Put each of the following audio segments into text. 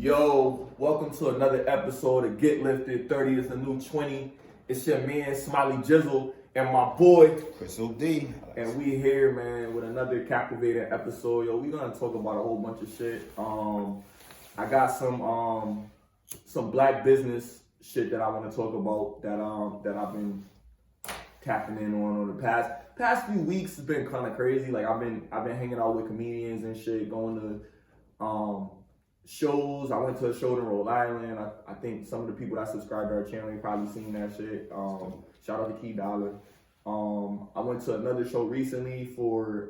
Yo, welcome to another episode of Get Lifted. 30 is the new 20. It's your man, Smiley Jizzle, and my boy, crisxmasod. And we here, man, with another captivating episode. Yo, we gonna talk about a whole bunch of shit. I got some black business shit that I want to talk about that I've been tapping in on the past few weeks. Has been kind of crazy. Like I've been hanging out with comedians and shit, going to shows. I went to a show in Rhode Island. I think some of the people that subscribe to our channel, you probably seen that shit. Shout out to Key Dollar. I went to another show recently for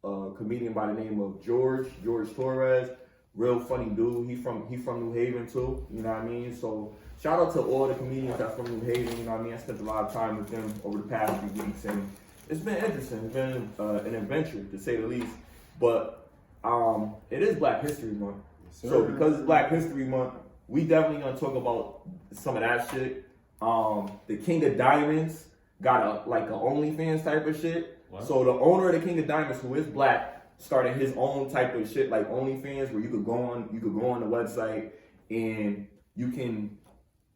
a comedian by the name of George Torres. Real funny dude. He from New Haven too. You know what I mean? So shout out to all the comedians that's from New Haven. You know what I mean? I spent a lot of time with them over the past few weeks, and it's been interesting. It's been an adventure to say the least. But it is Black History Month. Yes, so because it's Black History Month, we definitely gonna talk about some of that shit. The King of Diamonds got a OnlyFans type of shit. What? So the owner of the King of Diamonds, who is black, started his own type of shit like OnlyFans, where you could go on the website and you can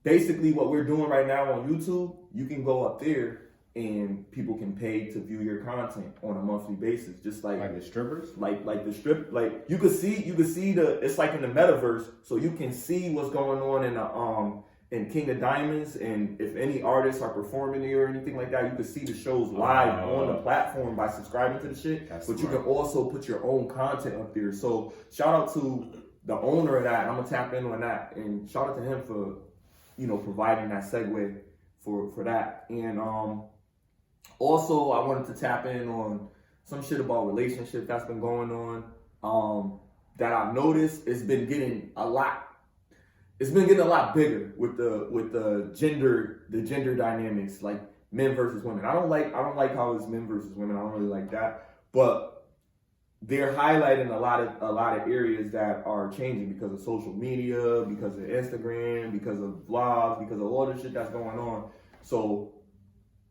basically what we're doing right now on YouTube. You can go up there and people can pay to view your content on a monthly basis, just like the strippers, like the strip. Like you could see it's like in the metaverse, so you can see what's going on in King of Diamonds, and if any artists are performing there or anything like that, you can see the shows live on the platform by subscribing to the shit. But smart. You can also put your own content up there. So shout out to the owner of that. I'm gonna tap in on that, and shout out to him for providing that segue for that. And also, I wanted to tap in on some shit about relationships that's been going on. That I've noticed it's been getting a lot bigger with the gender dynamics, like men versus women. I don't like how it's men versus women. I don't really like that. But they're highlighting a lot of areas that are changing because of social media, because of Instagram, because of vlogs, because of all the shit that's going on. So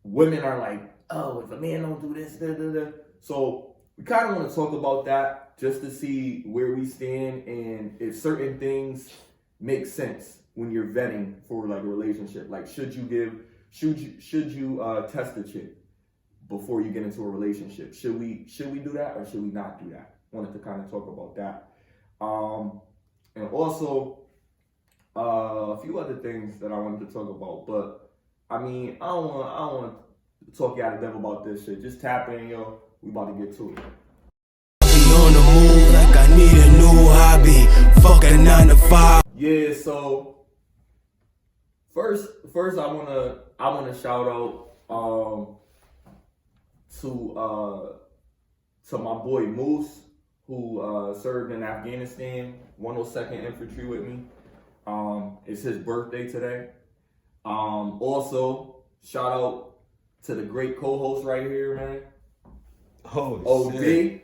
women are like, oh, if a man don't do this, da, da, da. So we kind of want to talk about that just to see where we stand and if certain things make sense when you're vetting for like a relationship. Like, should you test the chick before you get into a relationship? Should we do that or should we not do that? Wanted to kind of talk about that. And also a few other things that I wanted to talk about, but I mean, I don't want to talk you out of them about this shit. Just tap in, yo. We about to get to it. On the move like I need a new hobby. Fuck a 9 to 5. Yeah, so first I wanna shout out to my boy Moose, who served in Afghanistan, 102nd Infantry with me. It's his birthday today. Also, shout out to the great co-host right here, man. Oh, OD. shit.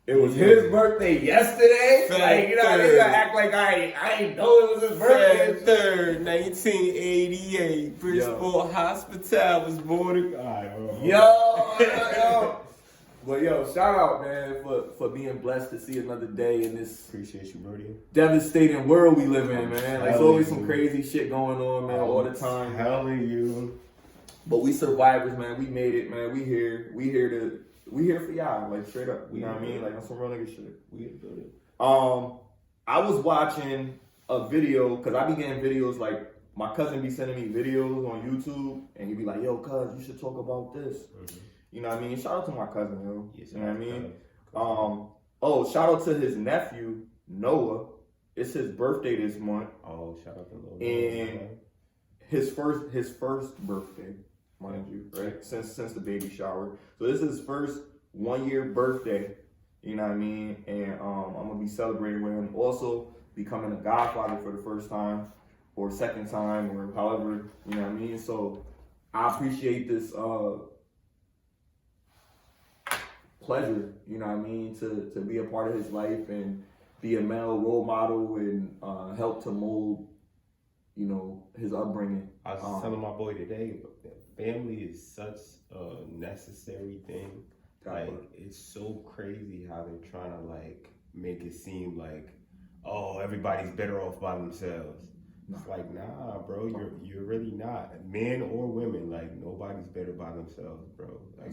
It was his birthday yesterday. Like, you know, they gotta act like I ain't know it was his birthday. February 3rd, 1988. Bridgeport Hospital was born. Yo. But yo, shout out, man, for being blessed to see another day in this Appreciate you, Brody. devastating world we live in, man. Like, there's always some crazy shit going on, man, all the time. Telling you. But we survivors, man. We made it, man. We here for y'all, like straight up. You know what I mean? Like on some real nigga shit. We did it. I was watching a video because I be getting videos like my cousin be sending me videos on YouTube, and he'd be like, "Yo, cuz, you should talk about this." Mm-hmm. You know what I mean? Shout out to my cousin, yo. Yes, you know what I mean? Shout out to his nephew Noah. It's his birthday this month. Oh, shout out to Noah. And his first birthday, mind you, right? Since the baby shower. So this is his first 1 year birthday. You know what I mean? And I'm gonna be celebrating with him. Also becoming a godfather for the first time or second time or however, you know what I mean? So I appreciate this pleasure, you know what I mean, to be a part of his life and be a male role model and help to mold, you know, his upbringing. I was telling my boy today, family is such a necessary thing. Like, it's so crazy how they're trying to like make it seem like, oh, everybody's better off by themselves. It's like, nah, bro, you're really not. Men or women, like, nobody's better by themselves, bro. Like,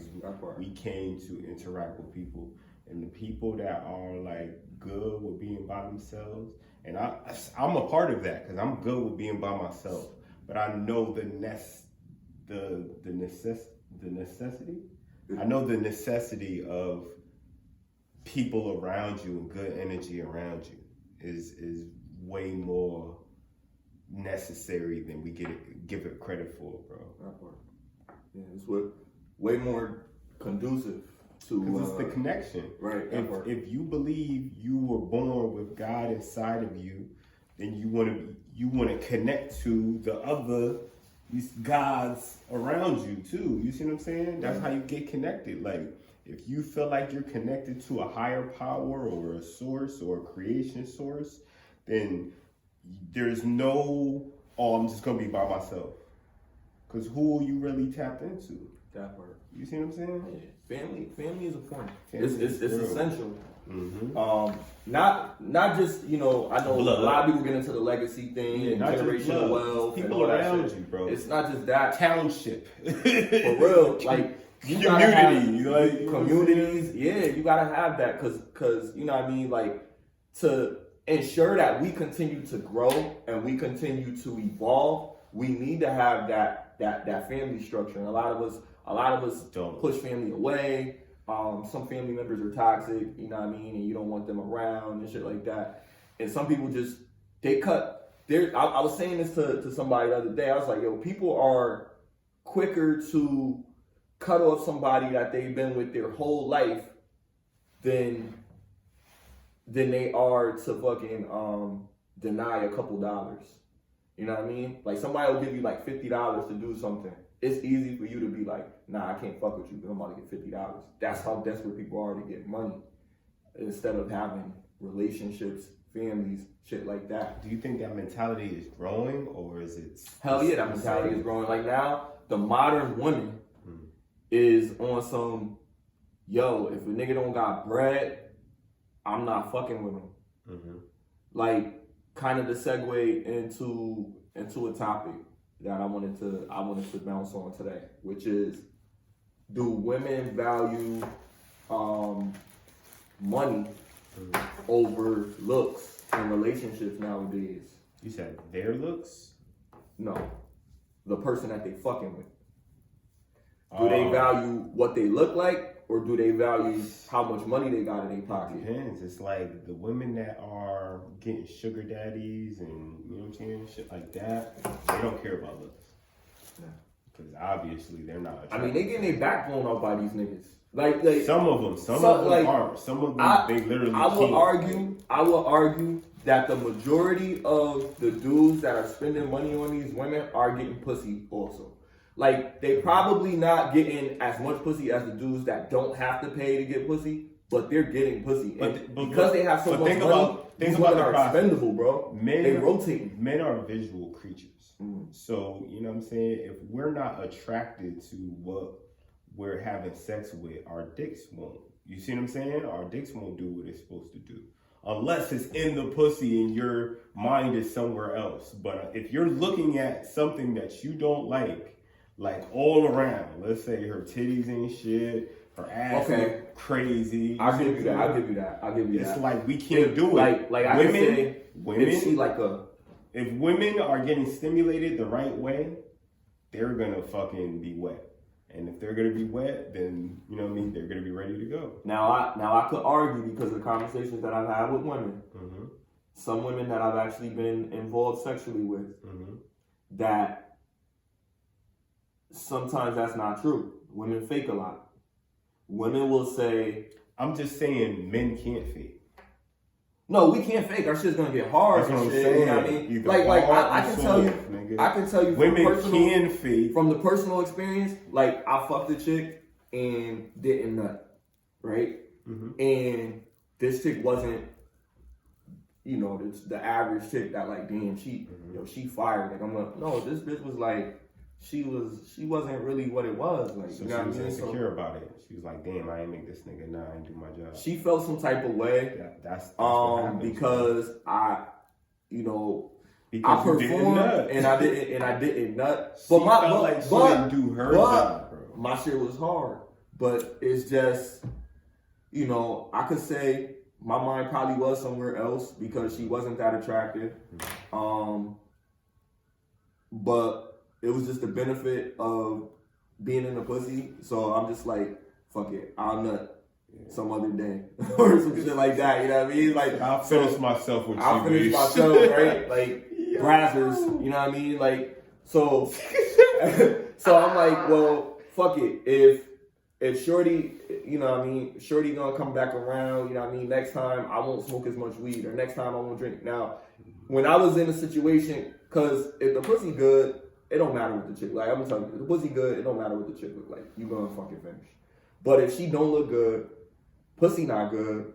we came to interact with people, and the people that are like good with being by themselves, and I'm a part of that because I'm good with being by myself. But I know the necessity. I know the necessity of people around you and good energy around you is way more necessary than we give it credit for, bro. That part. Yeah, it's way more conducive to. Because it's the connection, right? If you believe you were born with God inside of you, then you want to connect to the other gods around you too. You see what I'm saying? That's how you get connected. Like, if you feel like you're connected to a higher power or a source or a creation source, then there's no, oh, I'm just gonna be by myself. Because who are you really tapped into? That part. You see what I'm saying? Yeah. Family is important. Family It's essential. Mm-hmm. Not just, I know Blood. A lot of people get into the legacy thing, and generational wealth, people and all around that shit. you, bro. It's not just that. Township. For real, like communities. Yeah, you gotta have that because you know what I mean. Like, to ensure that we continue to grow and we continue to evolve, we need to have that family structure. And a lot of us don't push family away. Some family members are toxic, you know what I mean, and you don't want them around and shit like that. And some people just cut. I was saying this to somebody the other day. I was like, yo, people are quicker to cut off somebody that they've been with their whole life than they are to fucking deny a couple dollars. You know what I mean? Like, somebody will give you like $50 to do something. It's easy for you to be like, nah, I can't fuck with you because I'm about to get $50. That's how desperate people are to get money, instead of having relationships, families, shit like that. Do you think that mentality is growing, or is it? Hell yeah, that mentality is growing. Like, now, the modern woman is on some, yo, if a nigga don't got bread, I'm not fucking with him. Mm-hmm. Like, kind of to segue into a topic that I wanted to bounce on today, which is, do women value money over looks in relationships nowadays? You said their looks? No, the person that they fucking with. Do they value what they look like, or do they value how much money they got in their pocket? Depends. It's like the women that are getting sugar daddies and, you know what I'm saying, shit like that, they don't care about looks. Because obviously they're not. I mean, they getting their back blown off by these niggas. Like some of them aren't. Some of them, they literally I will argue that the majority of the dudes that are spending money on these women are getting pussy also. Like, they probably not getting as much pussy as the dudes that don't have to pay to get pussy, but they're getting pussy. And because they have so much money, these women are expendable, bro. They rotate. Men are visual creatures. So, you know what I'm saying? If we're not attracted to what we're having sex with, our dicks won't. You see what I'm saying? Our dicks won't do what it's supposed to do. Unless it's in the pussy and your mind is somewhere else. But if you're looking at something that you don't like all around, let's say her titties ain't shit, her ass is crazy. I'll give you that. It's like we can't do it. Like I can say, if she like if women are getting stimulated the right way, they're gonna fucking be wet. And if they're gonna be wet, then, you know what I mean, they're gonna be ready to go. Now I could argue, because of the conversations that I've had with women, some women that I've actually been involved sexually with, that sometimes that's not true. Women fake a lot. Women will say, I'm just saying men can't fake. No, we can't fake. Our shit's gonna get hard. That's what I'm shit, saying. You know what I mean? Like I can tell you, nigga. I can tell you, women can fake. From the personal experience. Like, I fucked a chick and didn't nut, right? And this chick wasn't, the average chick that like, damn, she fired. Like, I'm like, no, this bitch was like she wasn't really what it was. Like, So you she know was what I mean? insecure about it. She was like, damn, I ain't make this nigga, nah, I ain't do my job. She felt some type of way. That's what happens, because man. I, you know, Because I performed and I didn't nut. She felt like she didn't do her job, bro. My shit was hard. But it's just, you know, I could say my mind probably was somewhere else because she wasn't that attractive. But it was just the benefit of being in the pussy. So I'm just like, fuck it, I'll nut some other day or some shit like that. You know what I mean? Like, I'll finish myself with I'll you. finish myself, right? Like brazzers, you know what I mean? Like, so I'm like, well, fuck it. If Shorty, you know what I mean, Shorty gonna come back around, you know what I mean, next time I won't smoke as much weed, or next time I won't drink. Now, when I was in a situation, cause if the pussy good, it don't matter what the chick, like I'm gonna tell you, if the pussy good, it don't matter what the chick look like, you gonna fucking finish. But if she don't look good, pussy not good,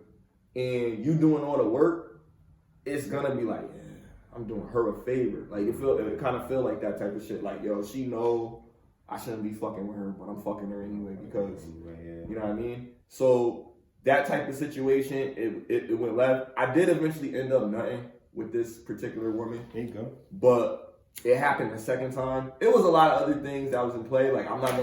and you doing all the work, it's gonna be like, yeah, I'm doing her a favor. Like it kind of feel like that type of shit. Like, yo, she know I shouldn't be fucking with her, but I'm fucking her anyway because, you know what I mean? So that type of situation, it went left. I did eventually end up nutting with this particular woman. There you go. But it happened the second time. It was a lot of other things that was in play. Like I'm not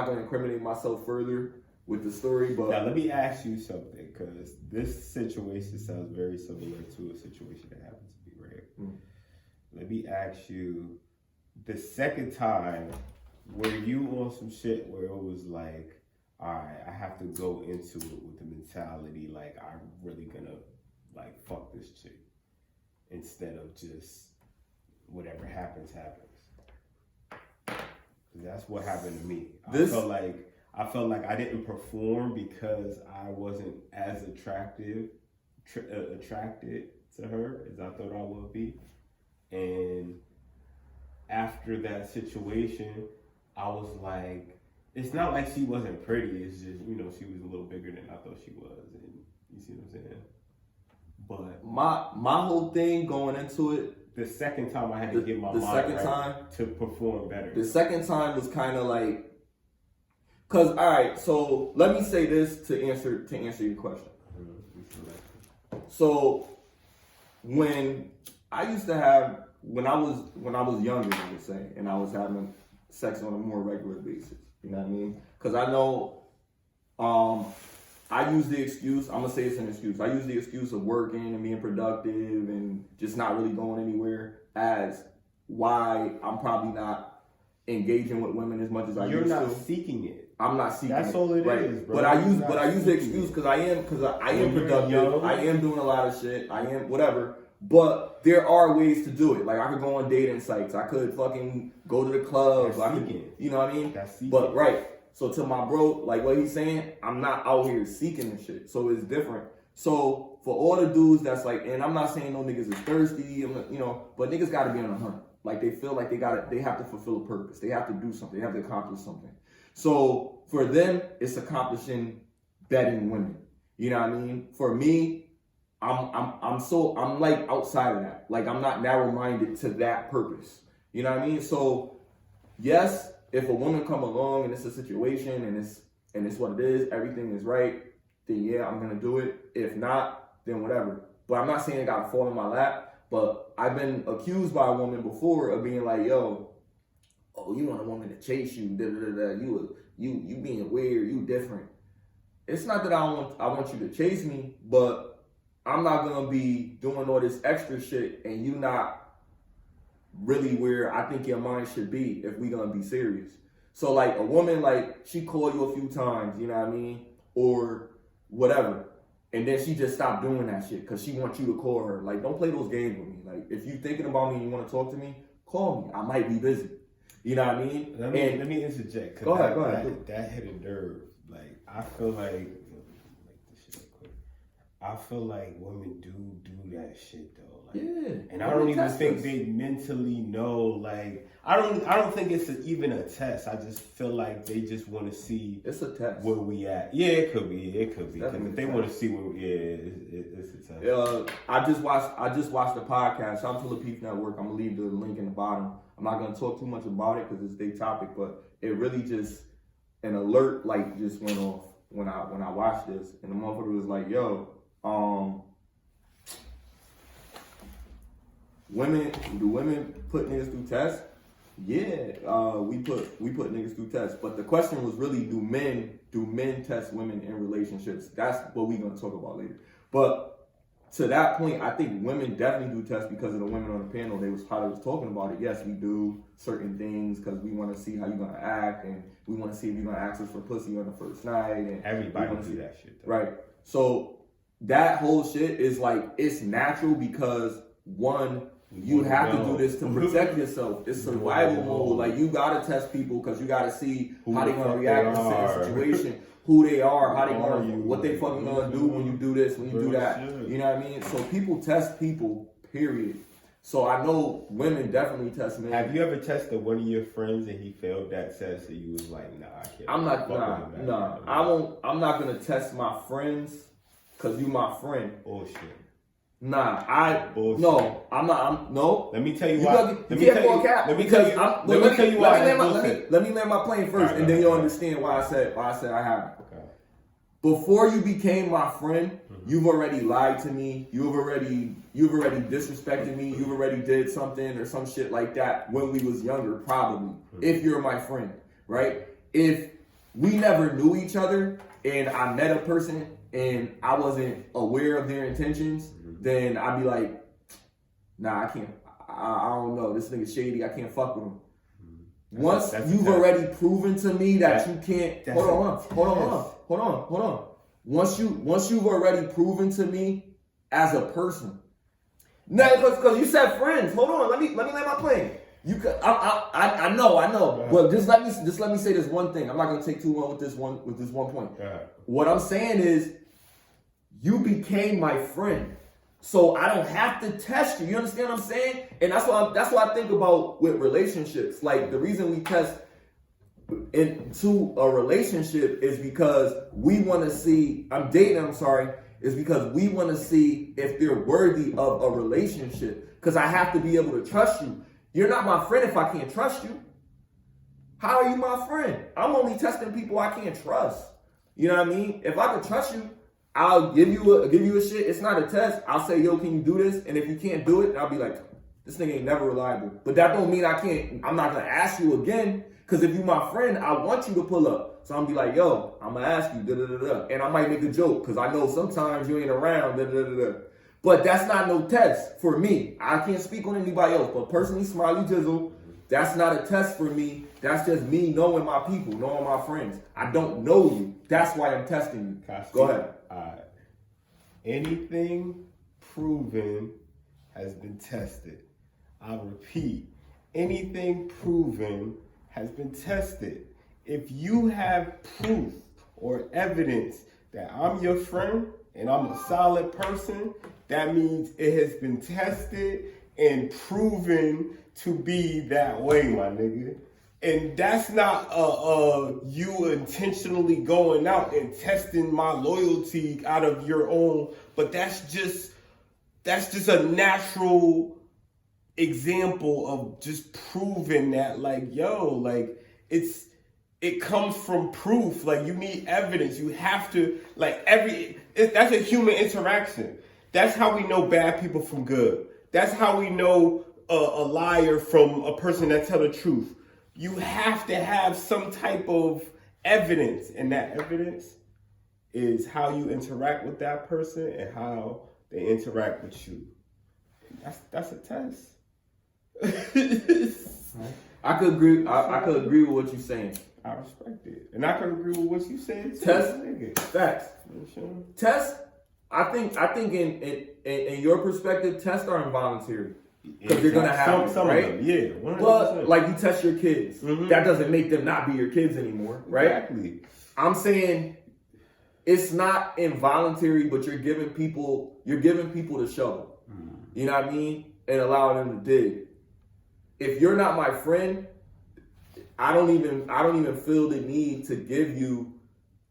gonna incriminate myself further with the story, but now let me ask you something, because this situation sounds very similar to a situation that happened to me, right? Let me ask you, the second time, were you on some shit where it was like, all right, I have to go into it with the mentality like I'm really gonna like fuck this chick instead of just whatever happens. That's what happened to me. I felt like I didn't perform because I wasn't as attracted to her as I thought I would be. And after that situation, I was like, it's not like she wasn't pretty. It's just, you know, she was a little bigger than I thought she was. And you see what I'm saying? But my whole thing going into it, the second time I had to get my mind right to perform better. The second time was kind of like, cause all right, so let me say this to answer your question. So when I was younger, I would say, and I was having sex on a more regular basis, you know what I mean? Cause I know, I use the excuse, I'm gonna say it's an excuse. I use the excuse of working and being productive and just not really going anywhere as why I'm probably not engaging with women as much as I used to. You're not seeking it. I'm not seeking That's all it is, bro. But I use the excuse because I am productive. I am doing a lot of shit. I am whatever. But there are ways to do it. Like I could go on dating sites. I could fucking go to the clubs. You know what I mean? That's seeking. But right. So to my bro, like what he's saying, I'm not out here seeking and shit. So it's different. So for all the dudes that's like, and I'm not saying no niggas is thirsty, you know, but niggas gotta be on a hunt. Like they feel like they have to fulfill a purpose. They have to do something. They have to accomplish something. So for them, it's accomplishing betting women. You know what I mean? For me, I'm like outside of that. Like I'm not narrow-minded to that purpose. You know what I mean? So yes, if a woman come along and it's a situation and it's what it is, everything is right, then yeah, I'm gonna do it. If not, then whatever. But I'm not saying it gotta fall in my lap. But I've been accused by a woman before of being like, yo, oh, you want a woman to chase you, you being weird, you different. It's not that I want you to chase me, but I'm not gonna be doing all this extra shit and you not really where I think your mind should be if we gonna be serious. So like a woman, like she called you a few times, you know what I mean? Or whatever. And then she just stopped doing that shit because she wants you to call her. Like, don't play those games with me. Like, if you thinking about me and you want to talk to me, call me. I might be busy. You know what I mean? Let me interject. Go ahead. That hit a nerve. Like, I feel like, this shit quick. I feel like women do that shit though. Like, Yeah. and I don't even think they mentally know. Like, I don't think it's even a test. I just feel like they just want to see. It's a test. Where we at? Yeah, it could be. Because if they want to see where, it's a test. I just watched the podcast. Shout out to the Peace Network. I'm gonna leave the link in the bottom. I'm not gonna talk too much about it because it's their topic, but it really just an alert light just went off when I watched this, and the motherfucker was like, "Yo, do women put niggas through tests? Yeah, we put niggas through tests. But the question was really, do men test women in relationships? That's what we're gonna talk about later. But to that point, I think women definitely do tests because of the women on the panel. They was talking about it. Yes, we do certain things because we want to see how you're gonna act, and we want to see if you're gonna ask us for pussy on the first night. And everybody do that shit, though. Right? So that whole shit is like, it's natural because one, you have to do this to protect yourself. It's survival mode. Like, you gotta test people because you gotta see how they gonna react in a certain situation, who they are, how they gonna, what they fucking gonna do when you do this, when you do that. You know what I mean? So people test people, period. So I know women definitely test men. Have you ever tested one of your friends and he failed that test and you was like, nah, I can't. I'm not gonna test my friends because you my friend. Bullshit. Nah, Bullshit. No, I'm not. No. Let me tell you why. Let me tell you why. Let me land my plane first, and then you'll understand why I said I haven't. Okay. Before you became my friend, you've already lied to me. You've already disrespected me. You've already did something or some shit like that when we was younger, probably. If you're my friend, right? If we never knew each other and I met a person and I wasn't aware of their intentions, then I'd be like, nah, I can't. I don't know. This nigga's shady. I can't fuck with him. Once you've already proven to me that you can't. Hold on. Once you've already proven to me as a person. No, because you said friends. Hold on. Let me land my plane. You could. I know. Well, just let me say this one thing. I'm not gonna take too long with this one point. What I'm saying is, you became my friend. So I don't have to test you. You understand what I'm saying? And that's what I think about with relationships. Like, the reason we test into a relationship is because we want to see. Is because we want to see if they're worthy of a relationship. Because I have to be able to trust you. You're not my friend if I can't trust you. How are you my friend? I'm only testing people I can't trust. You know what I mean? If I can trust you, I'll give you a shit. It's not a test. I'll say, yo, can you do this? And if you can't do it, I'll be like, this nigga ain't never reliable. But that don't mean I'm not gonna ask you again. Cause if you my friend, I want you to pull up. So I'm gonna be like, yo, I'm gonna ask you, and I might make a joke because I know sometimes you ain't around, But that's not no test for me. I can't speak on anybody else. But personally, Smiley Jizzle, that's not a test for me. That's just me knowing my people, knowing my friends. I don't know you. That's why I'm testing you. Go ahead. Anything proven has been tested. I repeat, anything proven has been tested. If you have proof or evidence that I'm your friend and I'm a solid person, that means it has been tested and proven to be that way, my nigga. And that's not you intentionally going out and testing my loyalty out of your own, but that's just a natural example of just proving that, like, yo, like, it comes from proof. Like, you need evidence. You have to, like, that's a human interaction. That's how we know bad people from good. That's how we know a liar from a person that tell the truth. You have to have some type of evidence, and that evidence is how you interact with that person and how they interact with you. That's a test. I could agree. I could agree with what you're saying. I respect it, and I could agree with what you saying too. Test facts. Test. I think in your perspective, tests are involuntary. Because you're gonna have some right? Of them, yeah. 100%. But like, you test your kids, that doesn't make them not be your kids anymore, right? Exactly. I'm saying it's not involuntary, but you're giving people the shovel. You know what I mean? And allowing them to dig. If you're not my friend, I don't even feel the need to give you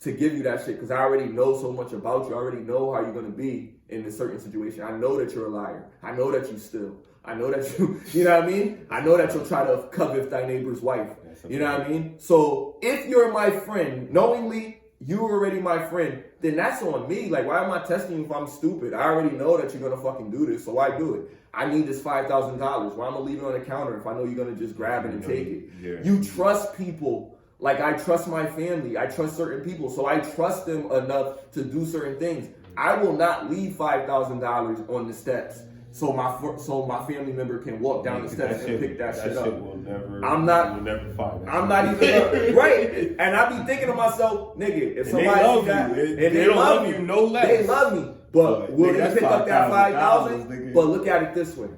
that shit, because I already know so much about you. I already know how you're gonna be in a certain situation. I know that you're a liar. I know that you steal. I know that you know what I mean? I know that you'll try to covet thy neighbor's wife. You know what I mean? So if you're my friend, knowingly, you're already my friend, then that's on me. Like, why am I testing you if I'm stupid? I already know that you're gonna fucking do this, so why do it? I need this $5,000. Why am I leaving it on the counter if I know you're gonna just grab it and take it? Yeah. You trust people. Like, I trust my family. I trust certain people. So I trust them enough to do certain things. I will not leave $5,000 on the steps so my family member can walk down the steps and pick that shit up. Will never, I'm not even right. And I be thinking to myself, nigga, if somebody love that, you, and they love you, no less. they love me. But will they pick up that $5,000? nigga. But look at it this way.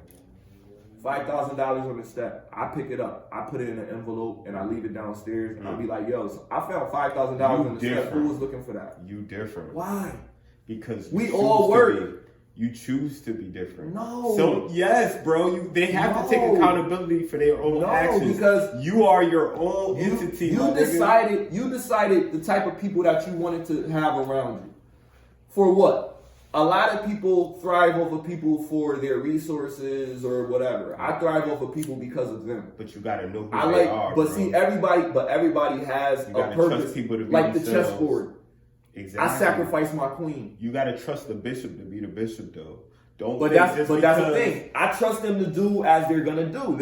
$5,000 on the step. I pick it up. I put it in an envelope and I leave it downstairs. And I'll be like, yo, so I found $5,000 on the step. Who was looking for that? You different. Why? Because we all work. You choose to be different. No. So yes, bro. They have to take accountability for their own actions. Because you are your own entity. You decided the type of people that you wanted to have around you. For what? A lot of people thrive over people for their resources or whatever. I thrive over people because of them. But you gotta know who they are. But see, everybody has a purpose. People to be like themselves. The chessboard. Exactly. I sacrifice my queen. You gotta trust the bishop to be the bishop, though. But that's the thing. I trust them to do as they're gonna do.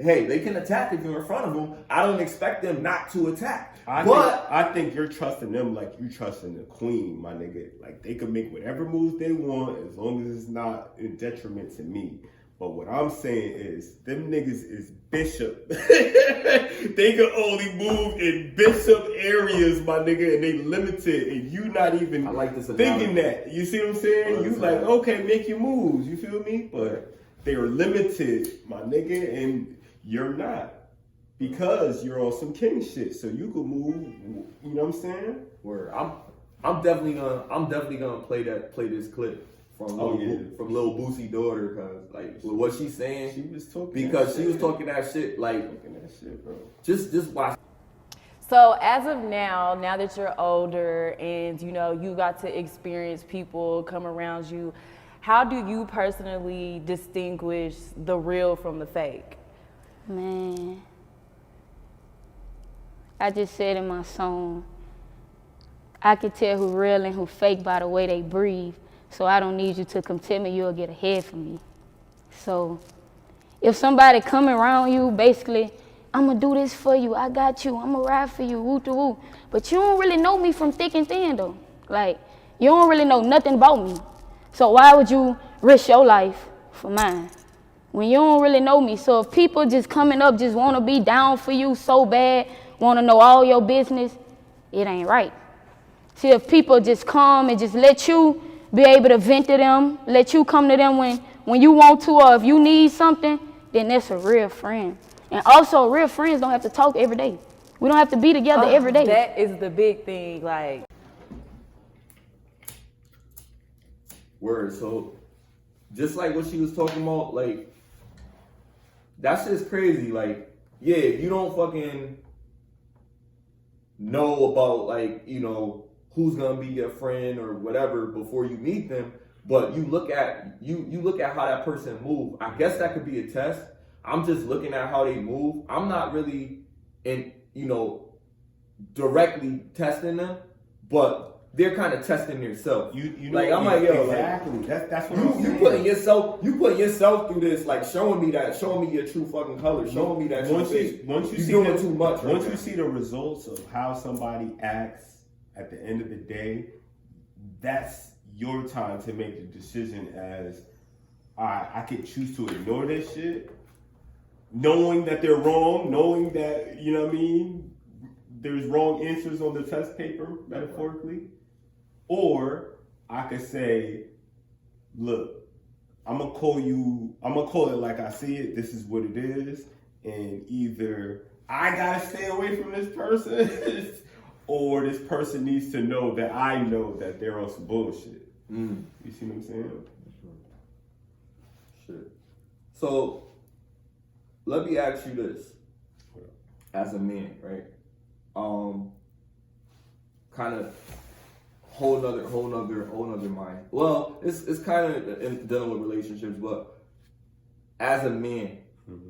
Hey, they can attack if you're in front of them. I don't expect them not to attack. I think you're trusting them like you trusting the queen, my nigga. Like, they can make whatever moves they want as long as it's not in detriment to me. But what I'm saying is, them niggas is bishop. They can only move in bishop areas, my nigga, and they limited, and you not even thinking that. You see what I'm saying? You like, okay, make your moves. You feel me? But they are limited, my nigga, and you're not. Because you're on some king shit, so you can move. You know what I'm saying? Word. I'm definitely gonna play this clip from Lil Boosie's daughter, cause like what she's saying, she was talking that shit, bro. Just watch. So as of now that you're older and you got to experience people come around you, how do you personally distinguish the real from the fake? Man, I just said in my song, I can tell who real and who fake by the way they breathe. So I don't need you to come tell me you'll get ahead from me. So if somebody come around you, basically, I'm gonna do this for you, I got you, I'm gonna ride for you, woo to woo. But you don't really know me from thick and thin though. Like, you don't really know nothing about me. So why would you risk your life for mine when you don't really know me? So if people just coming up just wanna be down for you so bad, wanna know all your business, it ain't right. See, if people just come and just let you be able to vent to them, let you come to them when you want to, or if you need something, then that's a real friend. And also, real friends don't have to talk every day. We don't have to be together every day. That is the big thing, like. Word. So, just like what she was talking about, like, that's just crazy. Like, yeah, if you don't fucking know about, like, who's gonna be your friend or whatever before you meet them, but you look at how that person move. I guess that could be a test. I'm just looking at how they move. I'm not really directly testing them, but they're kind of testing themselves. You like, I'm like, yo, exactly. Like, that's what I'm saying. You putting yourself through this, like showing me your true fucking colors, showing me that once you see doing too much. Once you see the results of how somebody acts at the end of the day, that's your time to make the decision as, all right, I could choose to ignore this shit, knowing that they're wrong, knowing that, you know what I mean, there's wrong answers on the test paper, metaphorically. Or I could say, look, I'm gonna call it like I see it, this is what it is, and either I gotta stay away from this person, or this person needs to know that I know that they're on some bullshit. Mm. You see what I'm saying? Shit. So let me ask you this, as a man, right? Kind of whole nother mind. Well, it's kind of in dealing with relationships, but as a man,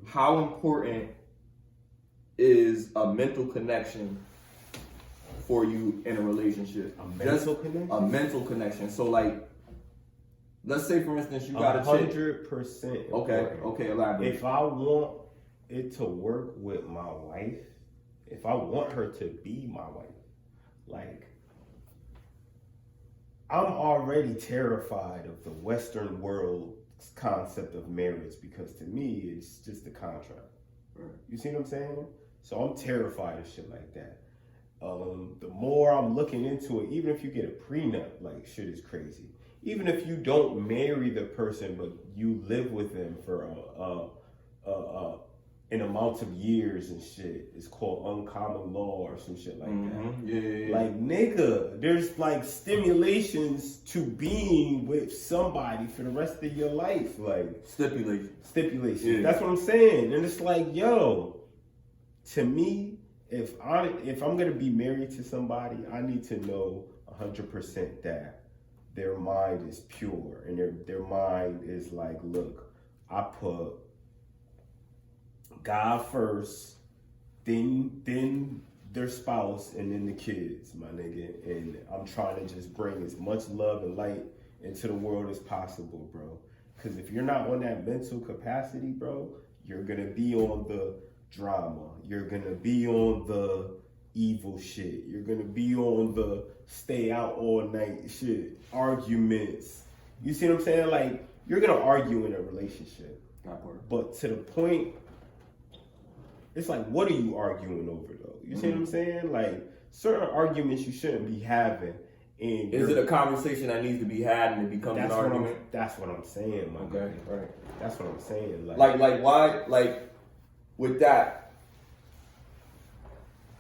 how important is a mental connection for you in a relationship? A mental connection? A mental connection. So like, let's say for instance you got a chick. 100%. Okay, elaborate. If I want it to work with my wife, if I want her to be my wife, like, I'm already terrified of the Western world's concept of marriage because to me, it's just a contract. Right. You see what I'm saying? So I'm terrified of shit like that. The more I'm looking into it, even if you get a prenup, like, shit is crazy. Even if you don't marry the person, but you live with them for an amount of years and shit, it's called uncommon law or some shit like that. Yeah. Like, nigga, there's like stimulations to being with somebody for the rest of your life. Like, stipulation. Yeah. That's what I'm saying. And it's like, yo, to me, if I'm gonna be married to somebody, I need to know 100% that their mind is pure and their mind is like, look, I put God first, then their spouse, and then the kids, my nigga. And I'm trying to just bring as much love and light into the world as possible, bro. Because if you're not on that mental capacity, bro, you're gonna be on the drama. You're gonna be on the evil shit. You're gonna be on the stay out all night shit, arguments. You see what I'm saying? Like, you're gonna argue in a relationship. But to the point, it's like, what are you arguing over though? You see what I'm saying? Like, certain arguments you shouldn't be having. And is it a conversation that needs to be had and it becomes an argument? That's what I'm saying, my Okay, guy. right. That's what I'm saying. Like why? Like with that.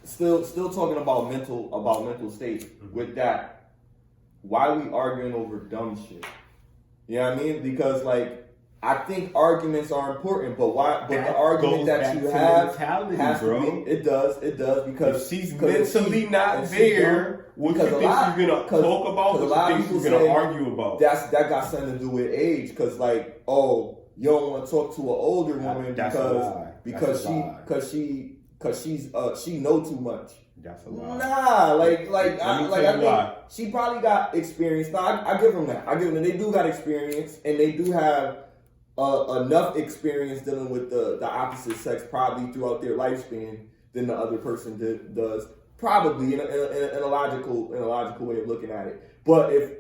Still talking about mental state. With that, why are we arguing over dumb shit? You know what I mean? Because like, I think arguments are important, but why? But the argument that you have has to be. It does because if she's mentally not there, what you think you're gonna talk about? What you think you're gonna argue about? That got something to do with age, because like, oh, you don't want to talk to an older woman because she know too much. That's a lie. Nah, she probably got experience. Nah, I give them that. They do got experience, and they do have enough experience dealing with the opposite sex probably throughout their lifespan than the other person does. Probably in a logical way of looking at it. But if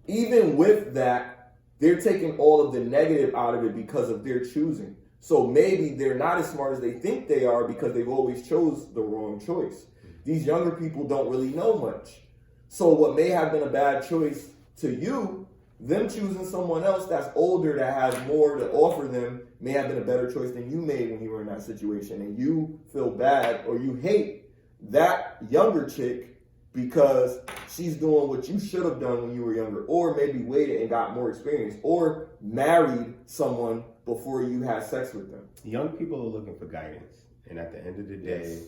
even with that, they're taking all of the negative out of it because of their choosing. So maybe they're not as smart as they think they are because they've always chose the wrong choice. These younger people don't really know much. So what may have been a bad choice to you, them choosing someone else that's older that has more to offer them may have been a better choice than you made when you were in that situation. And you feel bad or you hate that younger chick because she's doing what you should have done when you were younger, or maybe waited and got more experience, or married someone before you had sex with them. Young people are looking for guidance. And at the end of the day,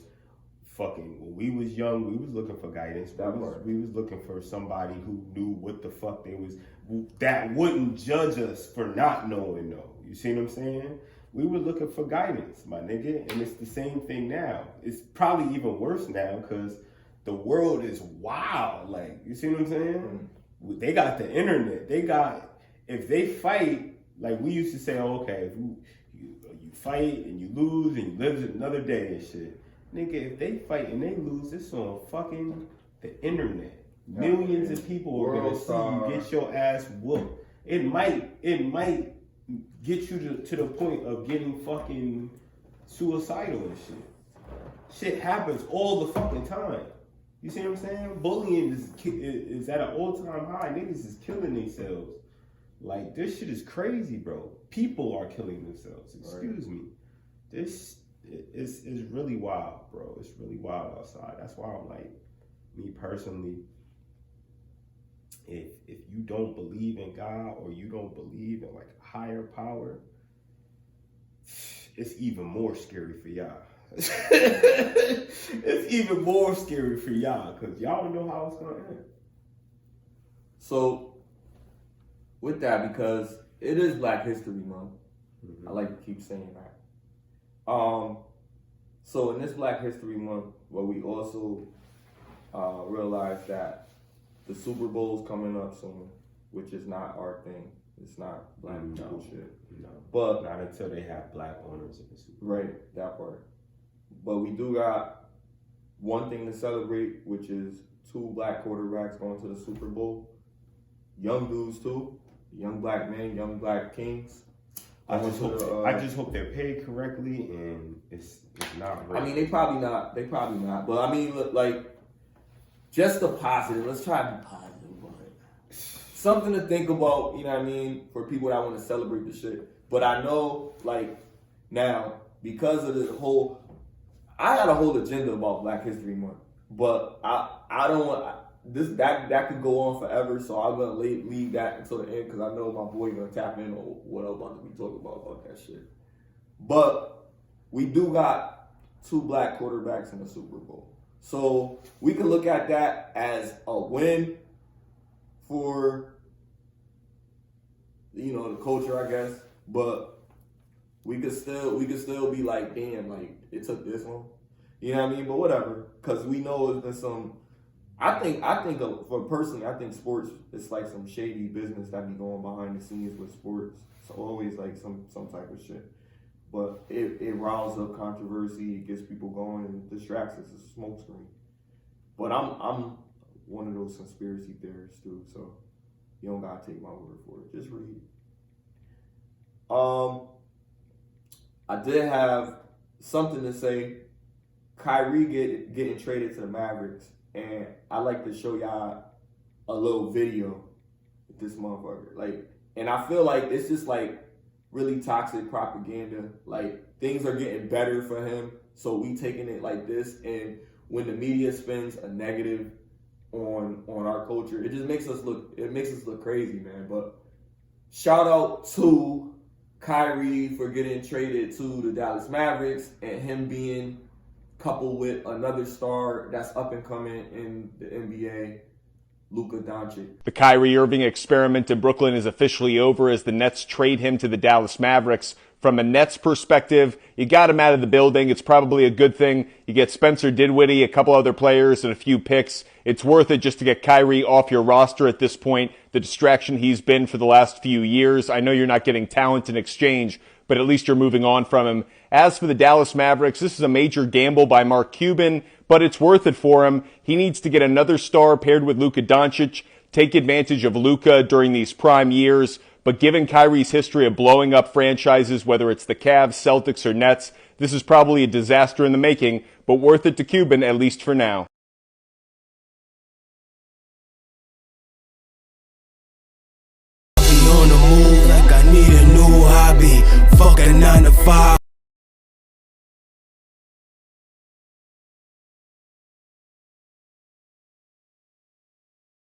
when we was young, we was looking for guidance. We was looking for somebody who knew what the fuck they was, that wouldn't judge us for not knowing though. You see what I'm saying? We were looking for guidance, my nigga. And it's the same thing now. It's probably even worse now because the world is wild. Like, you see what I'm saying? Mm-hmm. They got the internet. If they fight, like we used to say, oh, okay, if you fight and you lose and you live another day and shit. Nigga, if they fight and they lose, it's on fucking the internet. Millions of people are gonna see you get your ass whooped. It might get you to the point of getting fucking suicidal and shit. Shit happens all the fucking time. You see what I'm saying? Bullying is at an all-time high. Niggas is killing themselves. Like, this shit is crazy, bro. People are killing themselves. Excuse me. This is really wild, bro. It's really wild outside. That's why I'm like, me personally, if you don't believe in God or you don't believe in like a higher power, it's even more scary for y'all. It's even more scary for y'all because y'all don't know how it's gonna end. So, with that, because it is Black History Month, I like to keep saying that. So in this Black History Month, well, we also realize that the Super Bowl's coming up soon, which is not our thing. It's not Black people shit. No, but not until they have Black owners in the Super Bowl. Right, that part. But we do got one thing to celebrate, which is 2 Black quarterbacks going to the Super Bowl. Young dudes too, young Black men, young Black kings. I just hope they're paid correctly and it's not racist. I mean, they probably not. But I mean, look, like, just the positive. Let's try to be positive about it. Something to think about, you know what I mean, for people that want to celebrate the shit. But I know, like, now, because of the whole, I got a whole agenda about Black History Month. But I don't want, that could go on forever, so I'm gonna leave that until the end because I know my boy gonna tap in on what I'm about to be talking about that shit. But we do got 2 Black quarterbacks in the Super Bowl, so we can look at that as a win for, you know, the culture, I guess. But we could still be like, damn, like it took this long, you know what I mean? But whatever, because we know there's been some. I think for personally, I think sports, it's like some shady business that be going behind the scenes with sports. It's always like some type of shit. But it riles up controversy, it gets people going, and distracts us. It's a smoke screen. But I'm one of those conspiracy theorists too, so you don't gotta take my word for it. Just read. I did have something to say. Kyrie getting traded to the Mavericks. And I like to show y'all a little video with this motherfucker. Like, and I feel like it's just like really toxic propaganda. Like, things are getting better for him, so we taking it like this. And when the media spins a negative on our culture, it just makes us look crazy, man. But shout out to Kyrie for getting traded to the Dallas Mavericks and him being coupled with another star that's up and coming in the NBA, Luka Doncic. The Kyrie Irving experiment in Brooklyn is officially over as the Nets trade him to the Dallas Mavericks. From a Nets perspective, you got him out of the building. It's probably a good thing. You get Spencer Dinwiddie, a couple other players, and a few picks. It's worth it just to get Kyrie off your roster at this point. The distraction he's been for the last few years. I know you're not getting talent in exchange, but at least you're moving on from him. As for the Dallas Mavericks, this is a major gamble by Mark Cuban, but it's worth it for him. He needs to get another star paired with Luka Doncic, take advantage of Luka during these prime years. But given Kyrie's history of blowing up franchises, whether it's the Cavs, Celtics, or Nets, this is probably a disaster in the making, but worth it to Cuban, at least for now. On the move like I need a new hobby. Fuck a 9 to 5.